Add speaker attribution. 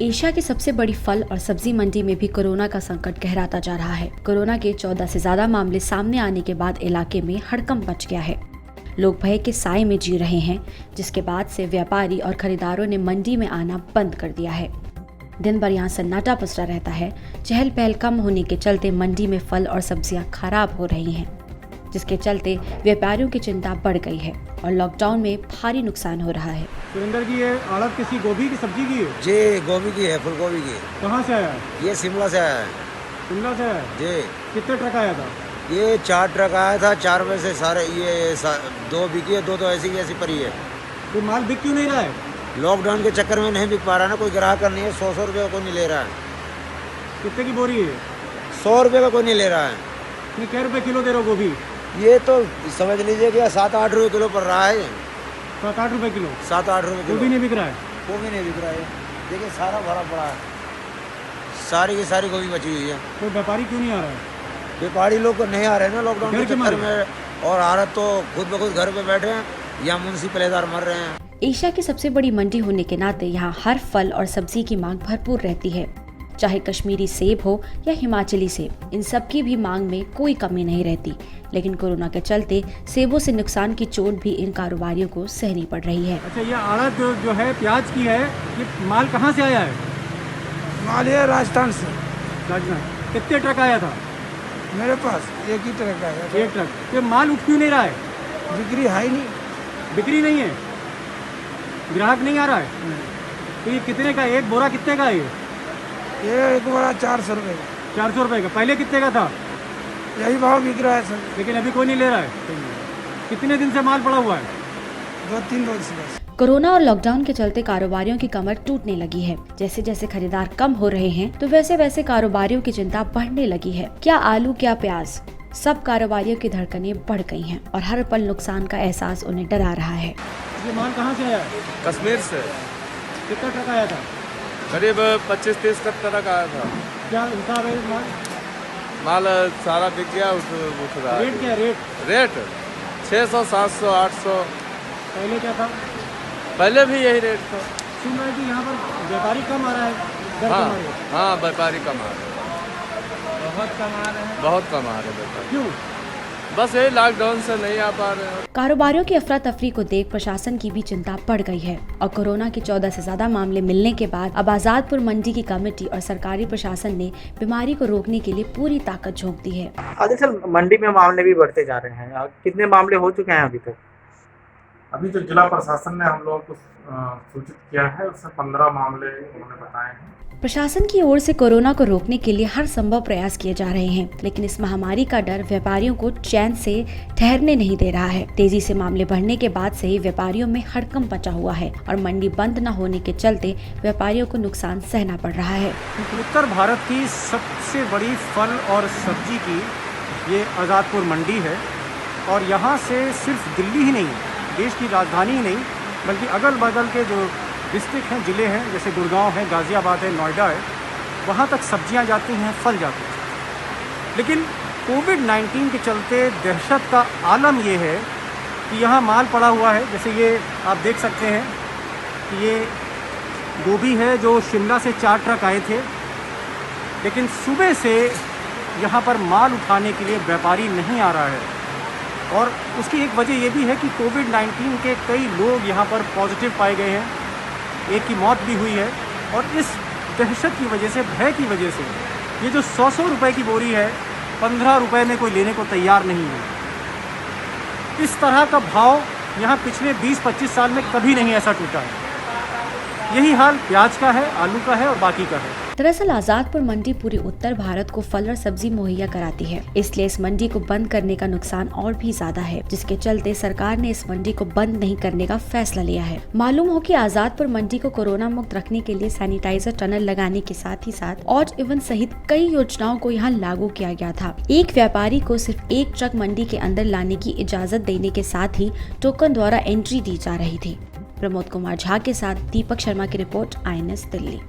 Speaker 1: Asia की सबसे बड़ी फल और सब्जी मंडी में भी कोरोना का संकट गहराता जा रहा है। कोरोना के 14 से ज्यादा मामले सामने आने के बाद इलाके में हड़कंप मच गया है। लोग भय के साए में जी रहे हैं, जिसके बाद से व्यापारी और खरीदारों ने मंडी में आना बंद कर दिया है। दिन भर यहाँ सन्नाटा पसरा रहता है। चहल पहल कम होने के चलते मंडी में फल और सब्जियां खराब हो रही हैं, जिसके चलते व्यापारियों की चिंता बढ़ गई है और लॉकडाउन में भारी नुकसान हो रहा है।
Speaker 2: सुरेंद्र जी, ये आड़त किसी गोभी की सब्जी की है?
Speaker 3: जी, गोभी की है, फूल गोभी की।
Speaker 2: कहाँ से आया है?
Speaker 3: ये शिमला से आया है।
Speaker 2: शिमला से आया है?
Speaker 3: जी।
Speaker 2: कितने ट्रक आया था?
Speaker 3: ये 4 ट्रक आया था, 4 में से सारे ये 2 बिकी है, 2 तो ऐसी की ऐसी पड़ी है।
Speaker 2: तो माल बिक क्यों नहीं रहा है?
Speaker 3: लॉकडाउन के चक्कर में नहीं बिक पा रहा ना, कोई ग्राहक नहीं है। 100 रुपये का कोई नहीं ले रहा है।
Speaker 2: कितने की बोरी है?
Speaker 3: 100 रुपये का कोई नहीं ले रहा है।
Speaker 2: नहीं, क्या रुपये किलो दे रहे हो गोभी?
Speaker 3: ये तो समझ लीजिए कि 7-8 रुपये किलो पड़ रहा है।
Speaker 2: 7-8 रुपये किलो?
Speaker 3: 7-8 रुपये किलो।
Speaker 2: गोभी नहीं बिक रहा है?
Speaker 3: गोभी नहीं बिक रहा है। देखिए सारा भरा पड़ा है, सारी की सारी गोभी बची हुई है।
Speaker 2: तो व्यापारी क्यों नहीं आ रहा है?
Speaker 3: व्यापारी लोग नहीं आ रहे हैं ना लॉकडाउन के चक्कर में, और औरत तो खुद ब खुद घर पे बैठे हैं या मुंशी पलेदार मर रहे हैं।
Speaker 1: एशिया की सबसे बड़ी मंडी होने के नाते यहाँ हर फल और सब्जी की मांग भरपूर रहती है। चाहे कश्मीरी सेब हो या हिमाचली सेब, इन सब की भी मांग में कोई कमी नहीं रहती। लेकिन कोरोना के चलते सेबों से नुकसान की चोट भी इन कारोबारियों को सहनी पड़ रही है।
Speaker 2: अच्छा, ये आड़त जो है प्याज की है, ये माल कहाँ से आया है?
Speaker 4: माल ये राजस्थान से।
Speaker 2: राजस्थान। कितने ट्रक आया था?
Speaker 4: मेरे पास एक ही ट्रक आया।
Speaker 2: 1 ट्रक। ये माल उठ क्यों नहीं रहा है?
Speaker 4: बिक्री है ही नहीं।
Speaker 2: बिक्री नहीं है, ग्राहक नहीं आ रहा है। तो ये कितने का एक बोरा कितने का है?
Speaker 4: ये एक बोरा 400 रुपये का।
Speaker 2: 400 रुपये का। पहले कितने का था?
Speaker 4: यही भाव बिक रहा है सर।
Speaker 2: लेकिन अभी कोई नहीं ले रहा है। कितने दिन से माल पड़ा हुआ है?
Speaker 4: 2-3 रोज से बस।
Speaker 1: कोरोना और लॉकडाउन के चलते कारोबारियों की कमर टूटने लगी है। जैसे जैसे खरीदार कम हो रहे हैं, तो वैसे वैसे कारोबारियों की चिंता बढ़ने लगी है। क्या आलू क्या प्याज, सब कारोबारियों की धड़कनें बढ़ गई हैं और हर पल नुकसान का एहसास उन्हें डरा रहा है।
Speaker 2: ये माल कहाँ से आया है?
Speaker 5: कश्मीर से।
Speaker 2: कितना ट्रक आया था?
Speaker 5: करीब 25-30 ट्रक आया था।
Speaker 2: क्या हिसाब है माल?
Speaker 5: माल सारा बिक गया। उठ रहा है।
Speaker 2: रेट क्या है?
Speaker 5: रेट 600, 700, 800।
Speaker 2: पहले क्या था?
Speaker 5: पहले भी यही रेट था।
Speaker 2: सुन रहे कि यहाँ पर व्यापारी कम आ रहा है।
Speaker 5: हाँ, व्यापारी कम आ रहे हैं।
Speaker 2: बहुत कम आ रहे हैं।
Speaker 5: बहुत कम आ रहे हैं व्यापारी।
Speaker 2: क्यों?
Speaker 5: बस यही लॉकडाउन से नहीं आ पा रहे हैं।
Speaker 1: कारोबारियों की अफरा तफरी को देख प्रशासन की भी चिंता बढ़ गई है और कोरोना के 14 से ज्यादा मामले मिलने के बाद अब आजादपुर मंडी की कमेटी और सरकारी प्रशासन ने बीमारी को रोकने के लिए पूरी ताकत झोंक दी है।
Speaker 6: आगे सर, मंडी में मामले भी बढ़ते जा रहे हैं। कितने मामले हो चुके हैं अभी तक?
Speaker 7: अभी जो जिला प्रशासन ने हम लोगों को सूचित किया है, उसमें 15 मामले उन्होंने बताए हैं।
Speaker 1: प्रशासन की ओर से कोरोना को रोकने के लिए हर संभव प्रयास किए जा रहे हैं, लेकिन इस महामारी का डर व्यापारियों को चैन से ठहरने नहीं दे रहा है। तेजी से मामले बढ़ने के बाद से ही व्यापारियों में हड़कंप मचा हुआ है और मंडी बंद न होने के चलते व्यापारियों को नुकसान सहना पड़ रहा है।
Speaker 2: उत्तर भारत की सबसे बड़ी फल और सब्जी की ये आज़ादपुर मंडी है और यहाँ से सिर्फ दिल्ली ही नहीं, देश की राजधानी ही नहीं, बल्कि अगल बगल के जो डिस्ट्रिक्ट हैं, ज़िले हैं, जैसे गुड़गांव है, गाज़ियाबाद है, नोएडा है, वहाँ तक सब्जियाँ जाती हैं, फल जाते हैं। लेकिन कोविड-19 के चलते दहशत का आलम ये है कि यहाँ माल पड़ा हुआ है। जैसे ये आप देख सकते हैं कि ये गोभी है जो शिमला से 4 ट्रक आए थे, लेकिन सुबह से यहाँ पर माल उठाने के लिए व्यापारी नहीं आ रहा है। और उसकी एक वजह ये भी है कि कोविड-19 के कई लोग यहाँ पर पॉजिटिव पाए गए हैं, एक की मौत भी हुई है। और इस दहशत की वजह से, भय की वजह से, ये जो 100 रुपये की बोरी है, 15 रुपये में कोई लेने को तैयार नहीं है। इस तरह का भाव यहाँ पिछले 20-25 साल में कभी नहीं ऐसा टूटा है। यही हाल प्याज का है, आलू का है और बाकी का है।
Speaker 1: दरअसल आजादपुर मंडी पूरे उत्तर भारत को फल और सब्जी मुहैया कराती है, इसलिए इस मंडी को बंद करने का नुकसान और भी ज्यादा है, जिसके चलते सरकार ने इस मंडी को बंद नहीं करने का फैसला लिया है। मालूम हो कि आजादपुर मंडी को कोरोना मुक्त रखने के लिए सैनिटाइजर टनल लगाने के साथ ही साथ ऑड इवन सहित कई योजनाओं को यहाँ लागू किया गया था। एक व्यापारी को सिर्फ 1 ट्रक मंडी के अंदर लाने की इजाजत देने के साथ ही टोकन द्वारा एंट्री दी जा रही थी। प्रमोद कुमार झा के साथ दीपक शर्मा की रिपोर्ट, INS दिल्ली।